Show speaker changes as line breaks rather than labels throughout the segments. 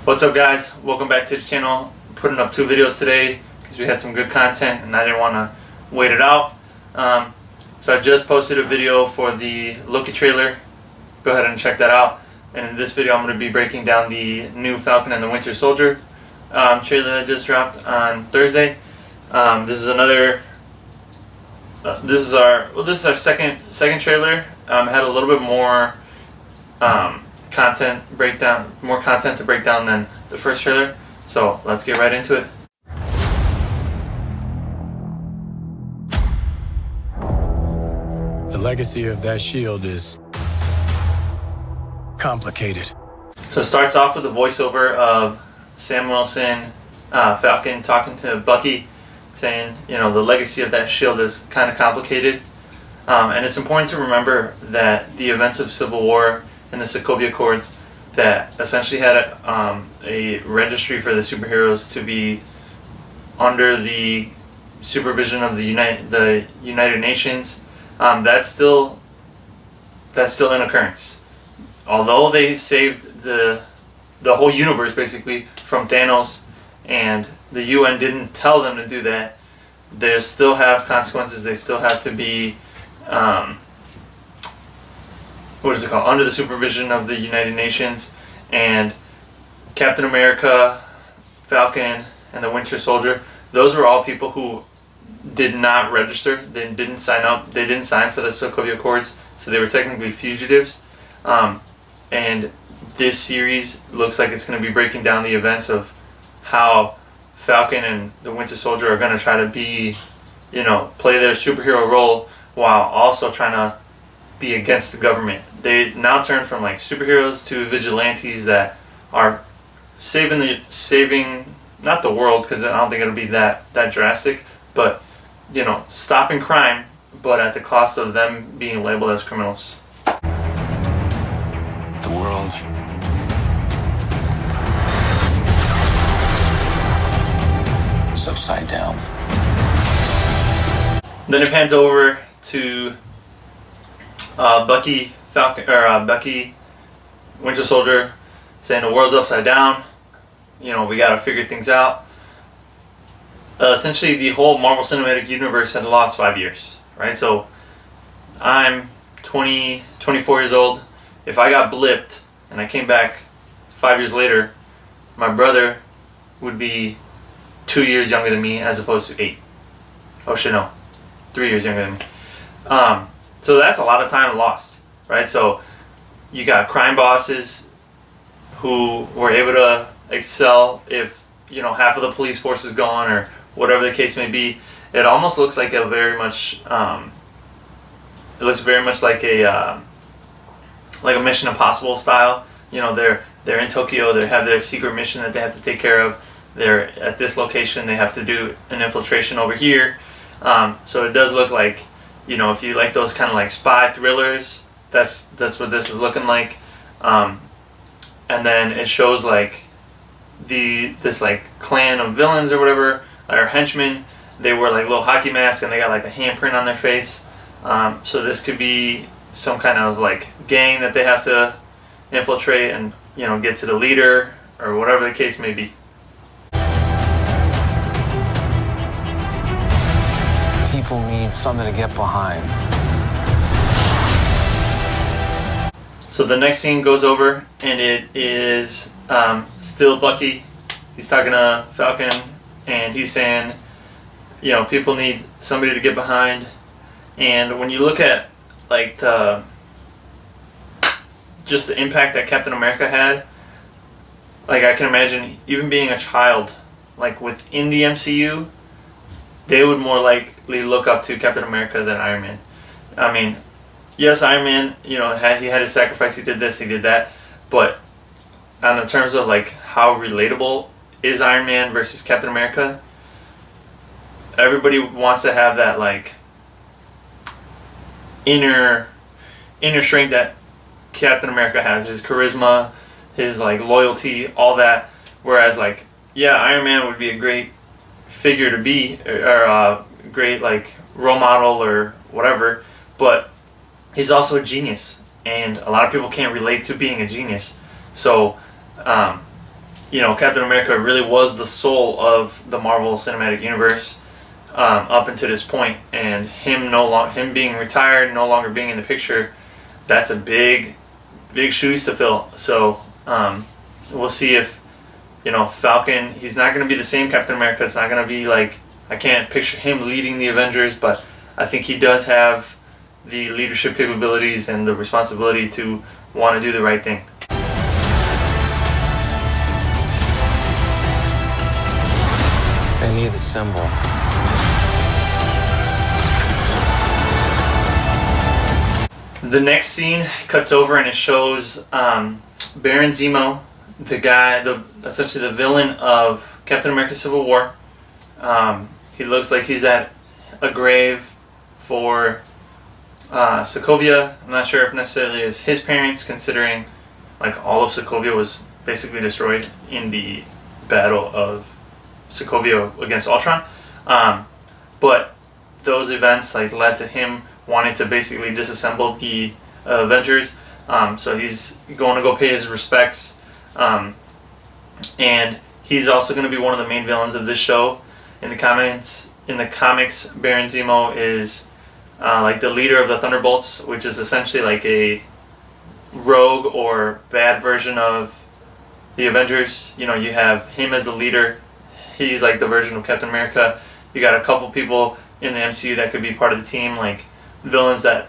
What's up, guys? Welcome back to the channel. I'm putting up 2 videos today because we had some good content and I didn't want to wait it out. So I just posted a video for the Loki trailer. Go ahead and check that out. And in this video I'm going to be breaking down the new Falcon and the Winter Soldier trailer that just dropped on Thursday. This is another this is our second trailer. Had a little bit more more content to break down than the first trailer. So let's get right into it.
The legacy of that shield is complicated.
So it starts off with a voiceover of Sam Wilson, Falcon, talking to Bucky, saying, you know, the legacy of that shield is kind of complicated. And it's important to remember that the events of Civil War and the Sokovia Accords that essentially had a registry for the superheroes to be under the supervision of the United Nations. That's still in occurrence. Although they saved the whole universe basically from Thanos, and the UN didn't tell them to do that, they still have consequences. They still have to be under the supervision of the United Nations. And Captain America, Falcon, and the Winter Soldier, those were all people who did not register. They didn't sign up. They didn't sign for the Sokovia Accords, so they were technically fugitives. And this series looks like it's going to be breaking down the events of how Falcon and the Winter Soldier are going to try to be, you know, play their superhero role while also trying to be against the government. They now turn from like superheroes to vigilantes that are saving not the world, because I don't think it'll be that drastic, but, you know, stopping crime, but at the cost of them being labeled as criminals.
The world is upside down.
Then it pans over to Bucky, Winter Soldier, saying the world's upside down. You know, we gotta figure things out. Essentially, the whole Marvel Cinematic Universe had lost 5 years, right? So I'm 24 years old. If I got blipped and I came back 5 years later, my brother would be 2 years younger than me as opposed to 8. Oh shit, no. 3 years younger than me. So that's a lot of time lost, right? So you got crime bosses who were able to excel if, you know, half of the police force is gone or whatever the case may be. It almost looks like a very much like a Mission Impossible style. You know, they're in Tokyo. They have their secret mission that they have to take care of. They're at this location. They have to do an infiltration over here. So it does look like, you know, if you like those kind of like spy thrillers, that's what this is looking like. And then it shows like this like clan of villains or whatever, or henchmen. They wear like little hockey masks and they got like a handprint on their face. So this could be some kind of like gang that they have to infiltrate and, you know, get to the leader or whatever the case may be.
People need something to get behind.
So the next scene goes over and it is still Bucky. He's talking to Falcon and he's saying, you know, people need somebody to get behind. And when you look at like just the impact that Captain America had, like I can imagine even being a child, like within the MCU, they would more likely look up to Captain America than Iron Man. I mean, yes, Iron Man, you know, he had his sacrifice, he did this, he did that, but on the terms of like how relatable is Iron Man versus Captain America, everybody wants to have that like inner strength that Captain America has, his charisma, his like loyalty, all that. Whereas like, yeah, Iron Man would be a great figure to be, or a great like role model or whatever, but he's also a genius, and a lot of people can't relate to being a genius. So Captain America really was the soul of the Marvel Cinematic Universe up until this point, and him being retired, no longer being in the picture, that's a big shoes to fill. So we'll see if Falcon. He's not going to be the same Captain America. It's not going to be like, I can't picture him leading the Avengers, but I think he does have the leadership capabilities and the responsibility to want to do the right thing.
They need the symbol.
The next scene cuts over and it shows Baron Zemo, essentially the villain of Captain America: Civil War. He looks like he's at a grave for Sokovia. I'm not sure if necessarily it's his parents, considering like all of Sokovia was basically destroyed in the battle of Sokovia against Ultron. But those events like led to him wanting to basically disassemble the Avengers. So he's going to go pay his respects. And he's also going to be one of the main villains of this show. In the comics, Baron Zemo is like the leader of the Thunderbolts, which is essentially like a rogue or bad version of the Avengers. You have him as the leader. He's like the version of Captain America. You got a couple people in the MCU that could be part of the team, like villains that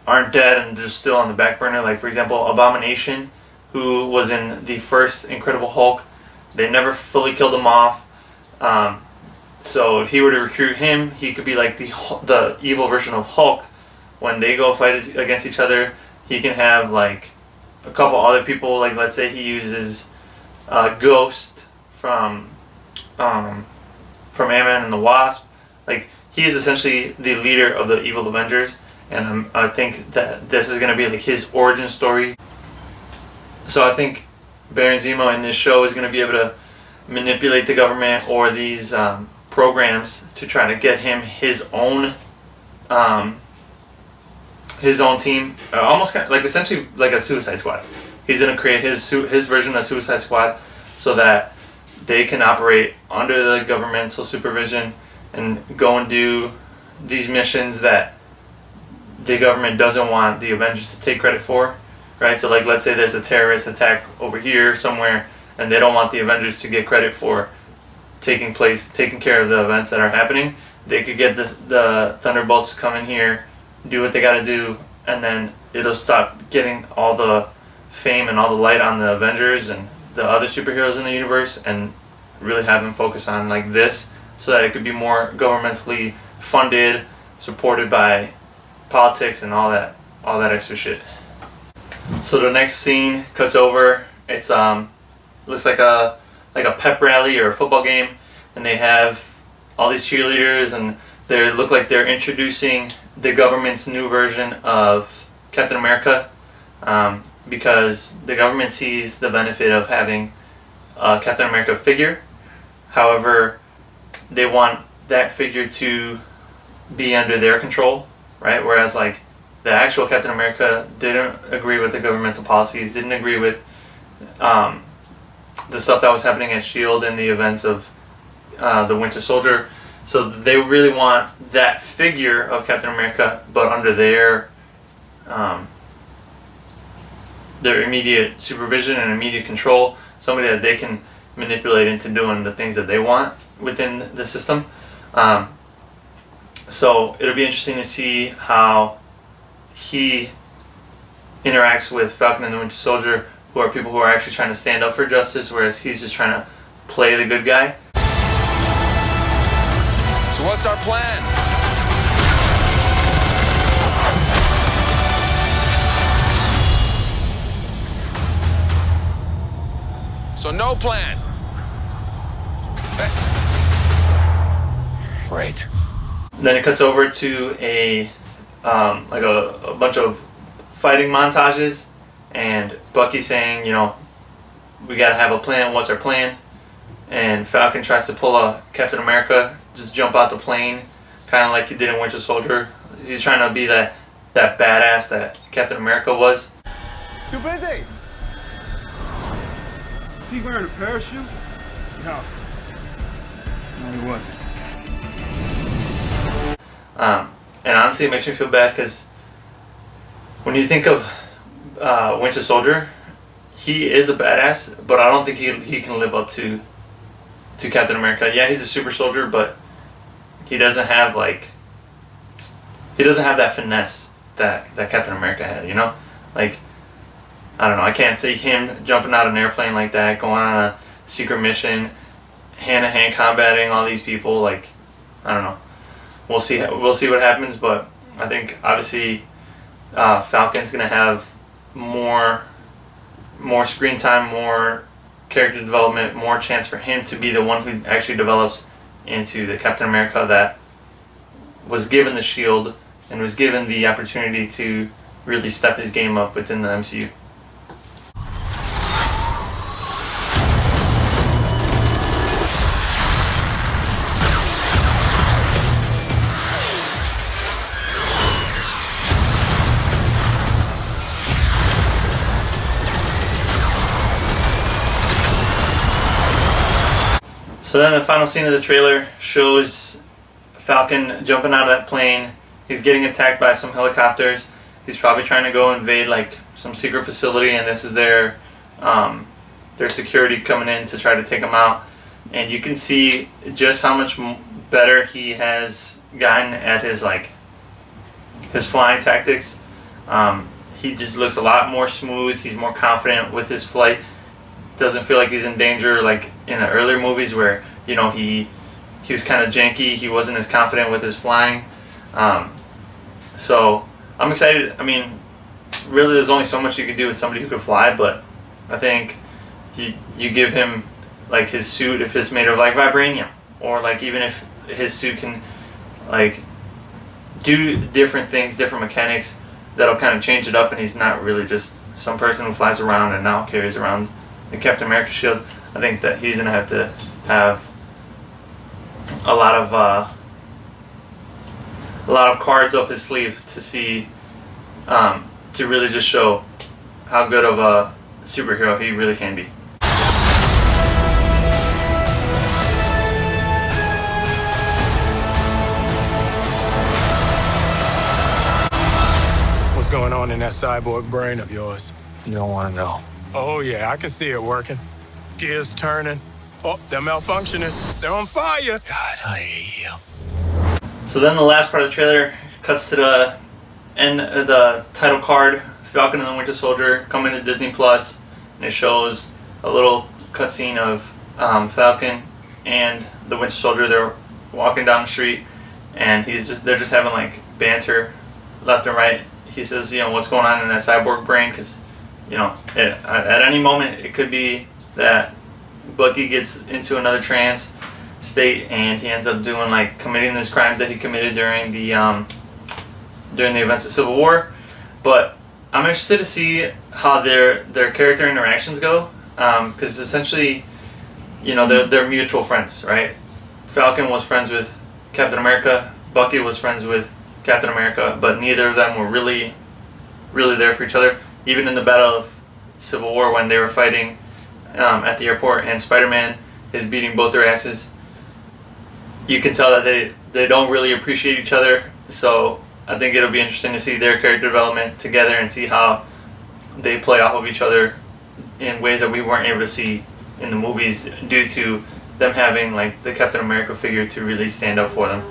aren't dead and just still on the back burner. Like, for example, Abomination, who was in the first Incredible Hulk. They never fully killed him off. So if he were to recruit him, he could be like the evil version of Hulk. When they go fight against each other, he can have like a couple other people. Like, let's say he uses Ghost from Ant-Man and the Wasp. Like, he is essentially the leader of the evil Avengers, and I think that this is going to be like his origin story. So I think Baron Zemo in this show is going to be able to manipulate the government or these programs to try to get him his own team, almost kind of like essentially like a Suicide Squad. He's going to create his version of Suicide Squad so that they can operate under the governmental supervision and go and do these missions that the government doesn't want the Avengers to take credit for, right? So like, let's say there's a terrorist attack over here somewhere, and they don't want the Avengers to get credit for taking care of the events that are happening. They could get the Thunderbolts to come in here, do what they got to do, and then it'll stop getting all the fame and all the light on the Avengers and the other superheroes in the universe, and really have them focus on like this, so that it could be more governmentally funded, supported by politics and all that extra shit. So the next scene cuts over. It's looks like a pep rally or a football game, and they have all these cheerleaders, and they look like they're introducing the government's new version of Captain America, because the government sees the benefit of having a Captain America figure. However, they want that figure to be under their control, right? Whereas like the actual Captain America didn't agree with the governmental policies, didn't agree with the stuff that was happening at S.H.I.E.L.D. in the events of the Winter Soldier. So they really want that figure of Captain America, but under their immediate supervision and immediate control, somebody that they can manipulate into doing the things that they want within the system. So it'll be interesting to see how he interacts with Falcon and the Winter Soldier, who are people who are actually trying to stand up for justice, whereas he's just trying to play the good guy.
So what's our plan? So no plan. Great.
Then it cuts over to a bunch of fighting montages, and Bucky saying, we gotta have a plan. What's our plan? And Falcon tries to pull a Captain America, just jump out the plane, kind of like he did in Winter Soldier. He's trying to be that badass that Captain America was.
Too busy. Was he wearing a parachute? No. No, he wasn't.
And honestly, it makes me feel bad because when you think of Winter Soldier, he is a badass, but I don't think he can live up to Captain America. Yeah, he's a super soldier, but he doesn't have that finesse that Captain America had, you know? Like, I don't know, I can't see him jumping out of an airplane like that, going on a secret mission, hand-to-hand combating all these people. Like, I don't know. We'll see what happens, but I think obviously Falcon's gonna have more screen time, more character development, more chance for him to be the one who actually develops into the Captain America that was given the shield and was given the opportunity to really step his game up within the MCU. So then the final scene of the trailer shows Falcon jumping out of that plane. He's getting attacked by some helicopters. He's probably trying to go invade like some secret facility, and this is their security coming in to try to take him out. And you can see just how much better he has gotten at his flying tactics. He just looks a lot more smooth. He's more confident with his flight. Doesn't feel like he's in danger like in the earlier movies where, you know, he was kind of janky. He wasn't as confident with his flying. So I'm excited. I mean, really there's only so much you could do with somebody who could fly, but I think you give him like his suit, if it's made of like vibranium, or like even if his suit can like do different things, different mechanics, that'll kind of change it up, and he's not really just some person who flies around and now carries around the Captain America shield. I think that he's gonna have to have a lot of cards up his sleeve to see, to really just show how good of a superhero he really can be.
What's going on in that cyborg brain of yours?
You don't want to know.
Oh, yeah, I can see it working. Gears turning. Oh, they're malfunctioning. They're on fire.
God, I hate you.
So then the last part of the trailer cuts to the end of the title card, Falcon and the Winter Soldier coming to Disney Plus, and it shows a little cutscene of Falcon and the Winter Soldier. They're walking down the street, and they're just having like banter left and right. He says, you know, what's going on in that cyborg brain, because, you know, at any moment it could be that Bucky gets into another trance state and he ends up committing those crimes that he committed during the events of Civil War. But I'm interested to see how their character interactions go, because essentially, you know, they're mutual friends, right? Falcon was friends with Captain America, Bucky was friends with Captain America, but neither of them were really there for each other. Even in the Battle of Civil War, when they were fighting at the airport and Spider-Man is beating both their asses, you can tell that they don't really appreciate each other. So I think it'll be interesting to see their character development together and see how they play off of each other in ways that we weren't able to see in the movies due to them having like the Captain America figure to really stand up for them.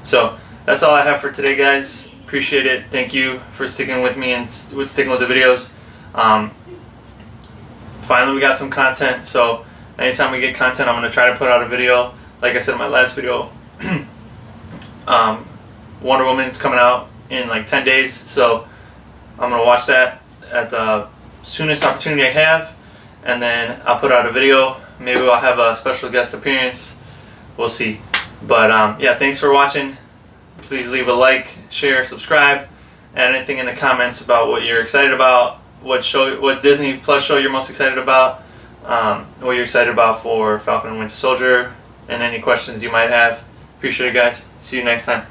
So that's all I have for today, guys. Appreciate it. Thank you for sticking with me and sticking with the videos. Finally, we got some content, so anytime we get content, I'm going to try to put out a video. Like I said in my last video, Wonder Woman's coming out in like 10 days, so I'm going to watch that at the soonest opportunity I have, and then I'll put out a video. Maybe I'll have a special guest appearance. We'll see. But yeah, thanks for watching. Please leave a like, share, subscribe, add anything in the comments about what you're excited about, what Disney Plus show you're most excited about, what you're excited about for Falcon and Winter Soldier, and any questions you might have. Appreciate it, guys. See you next time.